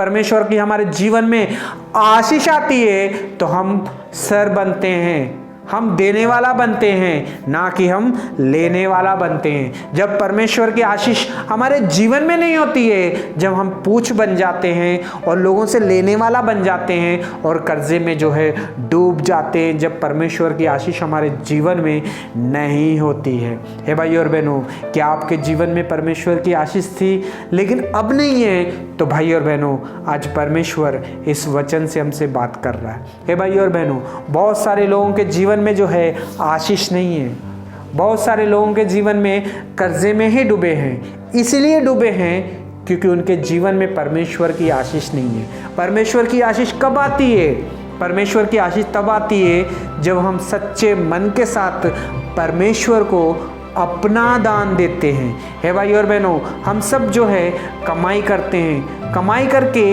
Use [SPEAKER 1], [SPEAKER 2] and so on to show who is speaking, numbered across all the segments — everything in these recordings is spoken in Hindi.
[SPEAKER 1] परमेश्वर की हमारे जीवन में आशीष आती है तो हम सर बनते हैं, हम देने वाला बनते हैं, ना कि हम लेने वाला बनते हैं। जब परमेश्वर की आशीष हमारे जीवन में नहीं होती है, जब हम पूछ बन जाते हैं और लोगों से लेने वाला बन जाते हैं और कर्जे में जो है डूब जाते हैं, जब परमेश्वर की आशीष हमारे जीवन में नहीं होती है। हे भाई और बहनों, क्या आपके जीवन में परमेश्वर की आशीष थी लेकिन अब नहीं है? तो भाई और बहनों, आज परमेश्वर इस वचन से हमसे बात कर रहा है। हे भाई और बहनों, बहुत सारे लोगों के जीवन में जो है आशीष नहीं है। बहुत सारे लोगों के जीवन में कर्जे में ही डूबे हैं। इसलिए डूबे हैं क्योंकि उनके जीवन में परमेश्वर की आशीष नहीं है। परमेश्वर की आशीष कब आती है? परमेश्वर की आशीष तब आती है जब हम सच्चे मन के साथ परमेश्वर को अपना दान देते हैं। हे भाई और बहनों, हम सब जो है कमाई करते हैं, कमाई करके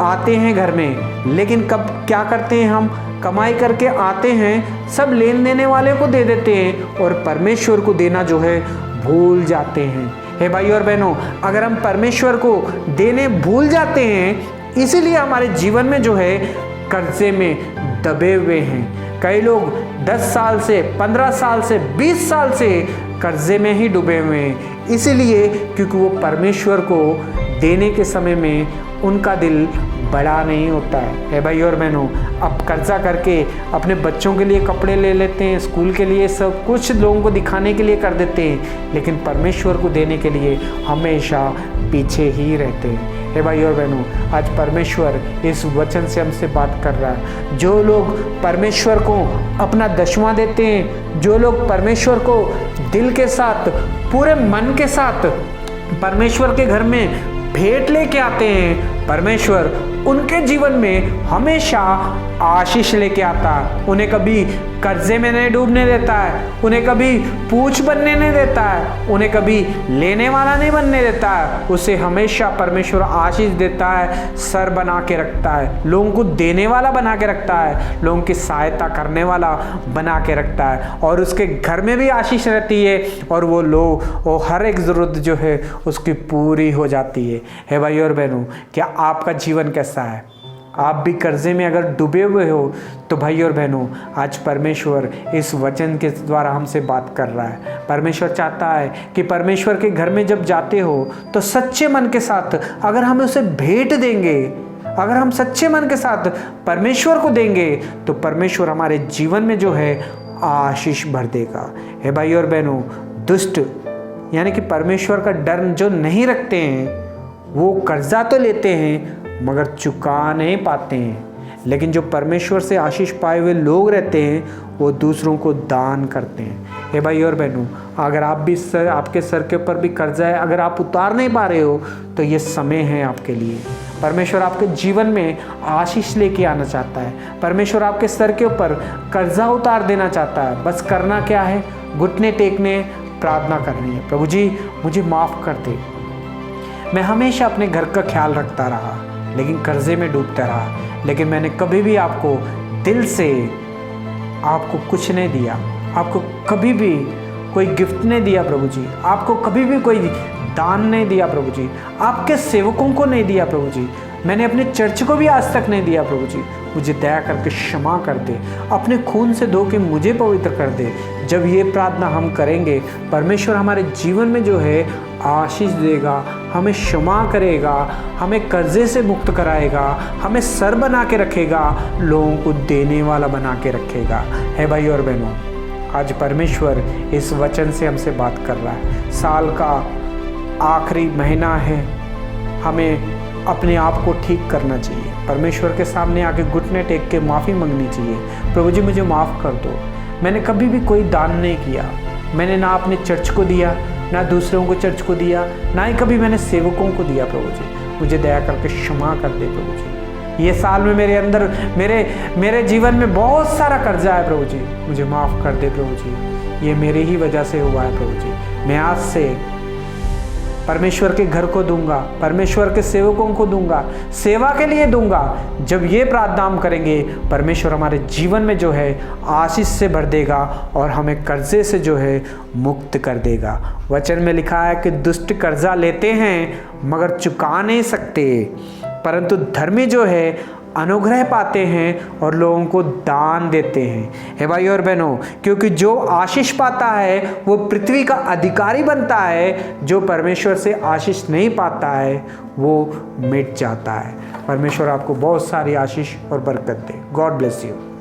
[SPEAKER 1] आते हैं घर में, लेकिन कब क्या करते हैं? हम कमाई करके आते हैं, सब लेन देने वाले को दे देते हैं और परमेश्वर को देना जो है भूल जाते हैं। हे भाई और बहनों, अगर हम परमेश्वर को देने भूल जाते हैं, इसीलिए हमारे जीवन में जो है कर्जे में दबे हुए हैं। कई लोग 10 साल से, 15 साल से, 20 साल से कर्जे में ही डूबे हुए हैं। इसीलिए क्योंकि वो परमेश्वर को देने के समय में उनका दिल बड़ा नहीं होता है। हे भाई और बहनों, अब कर्जा करके अपने बच्चों के लिए कपड़े ले लेते हैं, स्कूल के लिए सब कुछ लोगों को दिखाने के लिए कर देते हैं, लेकिन परमेश्वर को देने के लिए हमेशा पीछे ही रहते हैं। हे भाई और बहनों, आज परमेश्वर इस वचन से हमसे बात कर रहा है। जो लोग परमेश्वर को अपना दशवां देते हैं, जो लोग परमेश्वर को दिल के साथ, पूरे मन के साथ परमेश्वर के घर में भेंट लेके आते हैं, परमेश्वर उनके जीवन में हमेशा आशीष लेके आता है। उन्हें कभी कर्जे में नहीं डूबने देता है, उन्हें कभी पूछ बनने नहीं देता है, उन्हें कभी लेने वाला नहीं बनने देता है। उसे हमेशा परमेश्वर आशीष देता है, सर बना के रखता है, लोगों को देने वाला बना के रखता है, लोगों की सहायता करने वाला बना के रखता है, और उसके घर में भी आशीष रहती है और वो हर एक ज़रूरत जो है उसकी पूरी हो जाती है। हे भाई और बहनों, क्या आपका जीवन कैसा है? आप भी कर्जे में अगर डूबे हुए हो तो भाई और बहनों, आज परमेश्वर इस वचन के द्वारा हमसे बात कर रहा है। परमेश्वर चाहता है कि परमेश्वर के घर में जब जाते हो तो सच्चे मन के साथ अगर हम उसे भेंट देंगे, अगर हम सच्चे मन के साथ परमेश्वर को देंगे तो परमेश्वर हमारे जीवन में जो है आशीष भर देगा। हे भाई और बहनों, दुष्ट यानी कि परमेश्वर का डर जो नहीं रखते हैं वो कर्जा तो लेते हैं मगर चुका नहीं पाते हैं, लेकिन जो परमेश्वर से आशीष पाए हुए लोग रहते हैं वो दूसरों को दान करते हैं। हे भाई और बहनों, अगर आप भी आपके सर के ऊपर भी कर्जा है, अगर आप उतार नहीं पा रहे हो तो ये समय है आपके लिए। परमेश्वर आपके जीवन में आशीष लेके आना चाहता है। परमेश्वर आपके सर के ऊपर कर्जा उतार देना चाहता है। बस करना क्या है? घुटने टेकने, प्रार्थना करनी है। प्रभु जी, मुझे माफ़ कर दे, मैं हमेशा अपने घर का ख्याल रखता रहा लेकिन कर्जे में डूबता रहा, लेकिन मैंने कभी भी आपको दिल से आपको कुछ नहीं दिया, आपको कभी भी कोई गिफ्ट नहीं दिया प्रभु जी, आपको कभी भी कोई दान नहीं दिया प्रभु जी, आपके सेवकों को नहीं दिया प्रभु जी, मैंने अपने चर्च को भी आज तक नहीं दिया प्रभु जी। मुझे दया करके क्षमा कर दे, अपने खून से धो के मुझे पवित्र कर दे। जब ये प्रार्थना हम करेंगे, परमेश्वर हमारे जीवन में जो है आशीष देगा, हमें क्षमा करेगा, हमें कर्जे से मुक्त कराएगा, हमें सर बना के रखेगा, लोगों को देने वाला बना के रखेगा। है भाई और बहनों, आज परमेश्वर इस वचन से हमसे बात कर रहा है। साल का आखिरी महीना है, हमें अपने आप को ठीक करना चाहिए, परमेश्वर के सामने आके घुटने टेक के माफ़ी मांगनी चाहिए। प्रभु जी, मुझे माफ़ कर दो, मैंने कभी भी कोई दान नहीं किया, मैंने ना अपने चर्च को दिया, ना दूसरों को चर्च को दिया, ना ही कभी मैंने सेवकों को दिया। प्रभु जी, मुझे दया करके क्षमा कर दे प्रभु जी। ये साल में मेरे अंदर मेरे जीवन में बहुत सारा कर्जा है प्रभु जी, मुझे माफ़ कर दे प्रभु जी। ये मेरे ही वजह से हुआ है प्रभु जी। मैं आज से परमेश्वर के घर को दूंगा, परमेश्वर के सेवकों को दूंगा, सेवा के लिए दूंगा। जब ये प्रार्थना हम करेंगे, परमेश्वर हमारे जीवन में जो है आशीष से भर देगा और हमें कर्जे से जो है मुक्त कर देगा। वचन में लिखा है कि दुष्ट कर्जा लेते हैं मगर चुका नहीं सकते, परंतु धर्मी जो है अनुग्रह पाते हैं और लोगों को दान देते हैं। हे भाई और बहनों, क्योंकि जो आशीष पाता है वो पृथ्वी का अधिकारी बनता है, जो परमेश्वर से आशीष नहीं पाता है वो मिट जाता है। परमेश्वर आपको बहुत सारी आशीष और बरकत दे। God bless you.